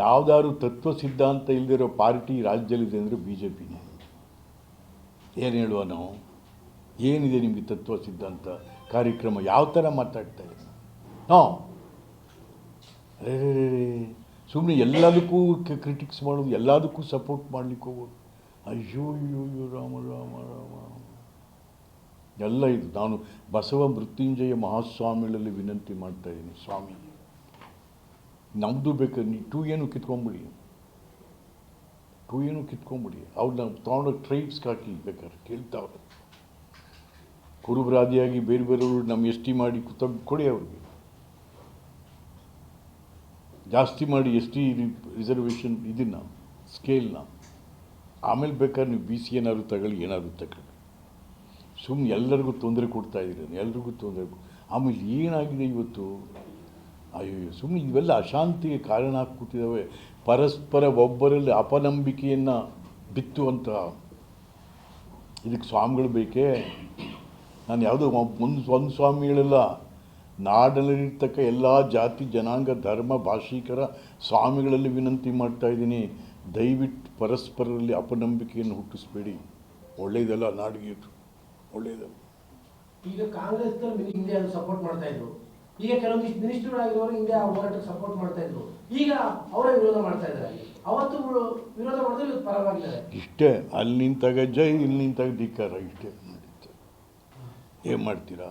ಯಾವುದಾದ್ರು ತತ್ವ ಸಿದ್ಧಾಂತ ಇಲ್ಲದಿರೋ ಪಾರ್ಟಿ ರಾಜ್ಯದಲ್ಲಿದೆ ಅಂದರೆ ಬಿ ಜೆ ಪಿನೇ. ಏನು ಹೇಳುವ ನಾವು? ಏನಿದೆ ನಿಮಗೆ ತತ್ವ ಸಿದ್ಧಾಂತ ಕಾರ್ಯಕ್ರಮ? ಯಾವ ಥರ ಮಾತಾಡ್ತಾ ಇದೆ? ಹಾಂ, ರೇ ಸುಮ್ಮನೆ ಎಲ್ಲದಕ್ಕೂ ಕ್ರಿಟಿಕ್ಸ್ ಮಾಡೋದು, ಎಲ್ಲದಕ್ಕೂ ಸಪೋರ್ಟ್ ಮಾಡಲಿಕ್ಕೆ ಹೋಗೋದು. ಅಯ್ಯೋ ಅಯ್ಯೋ ಅಯ್ಯೋ ರಾಮ ರಾಮ ರಾಮ. ಎಲ್ಲ ಇದು ನಾನು ಬಸವ ಮೃತ್ಯುಂಜಯ ಮಹಾಸ್ವಾಮಿಗಳಲ್ಲಿ ವಿನಂತಿ ಮಾಡ್ತಾಯಿದ್ದೀನಿ. ಸ್ವಾಮಿ, ನಮ್ಮದು ಬೇಕಾದ್ರೆ ನೀವು 2 ಕಿತ್ಕೊಂಬಿಡಿ, 2 ಕಿತ್ಕೊಂಬಿಡಿ. ಅವ್ರನ್ನ ತೊಗೊಂಡೋಗಿ ಟ್ರೈಬ್ಸ್ಗೆ ಹಾಕಿ ಬೇಕಾದ್ರೆ ಕೇಳ್ತಾವ್ರೆ. ಕುರುಬರಾದಿಯಾಗಿ ಬೇರೆ ಬೇರೆಯವರು ನಮ್ಮ ಎಸ್ ಟಿ ಮಾಡಿ ಕೊಡಿ, ಅವ್ರಿಗೆ ಜಾಸ್ತಿ ಮಾಡಿ ಎಸ್ ಟಿ ರಿಸರ್ವೇಷನ್ ಇದನ್ನು ಸ್ಕೇಲ್ನ. ಆಮೇಲೆ ಬೇಕಾದ್ರೆ ನೀವು BC ಏನಾದ್ರು ತಗೊಳ್ಳಿ, ಏನಾದರೂ ತಗೊಳ್ಳಿ. ಸುಮ್ಮನೆ ಎಲ್ಲರಿಗೂ ತೊಂದರೆ ಕೊಡ್ತಾಯಿದ್ದೀರ, ಎಲ್ರಿಗೂ ತೊಂದರೆ. ಆಮೇಲೆ ಏನಾಗಿದೆ ಇವತ್ತು? ಅಯ್ಯೋ, ಸುಮ್ಮನೆ ಇವೆಲ್ಲ ಅಶಾಂತಿಗೆ ಕಾರಣ ಕೂತಿದ್ದಾವೆ. ಪರಸ್ಪರ ಒಬ್ಬರಲ್ಲಿ ಅಪನಂಬಿಕೆಯನ್ನು ಬಿತ್ತುವಂಥ ಇದಕ್ಕೆ ಸ್ವಾಮಿಗಳು ಬೇಕೇ? ನಾನು ಯಾವುದೋ ಒಂದು ಸ್ವಾಮಿಗಳೆಲ್ಲ, ನಾಡಲ್ಲಿರ್ತಕ್ಕ ಎಲ್ಲ ಜಾತಿ ಜನಾಂಗ ಧರ್ಮ ಭಾಷಿಕರ ಸ್ವಾಮಿಗಳಲ್ಲಿ ವಿನಂತಿ ಮಾಡ್ತಾಯಿದ್ದೀನಿ, ದಯವಿಟ್ಟು ಪರಸ್ಪರರಲ್ಲಿ ಅಪನಂಬಿಕೆಯನ್ನು ಹುಟ್ಟಿಸ್ಬೇಡಿ. ಒಳ್ಳೆಯದಲ್ಲ, ನಾಡಿಗೆ ಒಳ್ಳೆಯದಲ್ಲ. ಈಗ ಕಾಂಗ್ರೆಸ್ ಹಿಂದೆ ಅದು ಸಪೋರ್ಟ್ ಮಾಡ್ತಾ ಇದ್ರು, ಈಗ ಕೆಲವೊಂದಿಷ್ಟು ಮಿನಿಸ್ಟರ್ಗಳಾಗಿರೋರು ಹಿಂದೆ ಆ ಹೋರಾಟಕ್ಕೆ ಸಪೋರ್ಟ್ ಮಾಡ್ತಾ ಇದ್ರು, ಈಗ ಅವರೇ ವಿರೋಧ ಮಾಡ್ತಾ ಇದ್ದಾರೆ. ಅವತ್ತು ವಿರೋಧ ಮಾಡಿದ್ರೆ ಇವತ್ತು ಪರವಾಗಿದ್ದಾರೆ. ಇಷ್ಟೇ, ಅಲ್ಲಿ ನಿಂತಾಗ ಜೈ, ಇಲ್ಲಿ ನಿಂತಾಗ ಧಿಕ್ಕಾರ, ಇಷ್ಟೇ ನಡೀತದೆ. ಏನು ಮಾಡ್ತೀರಾ?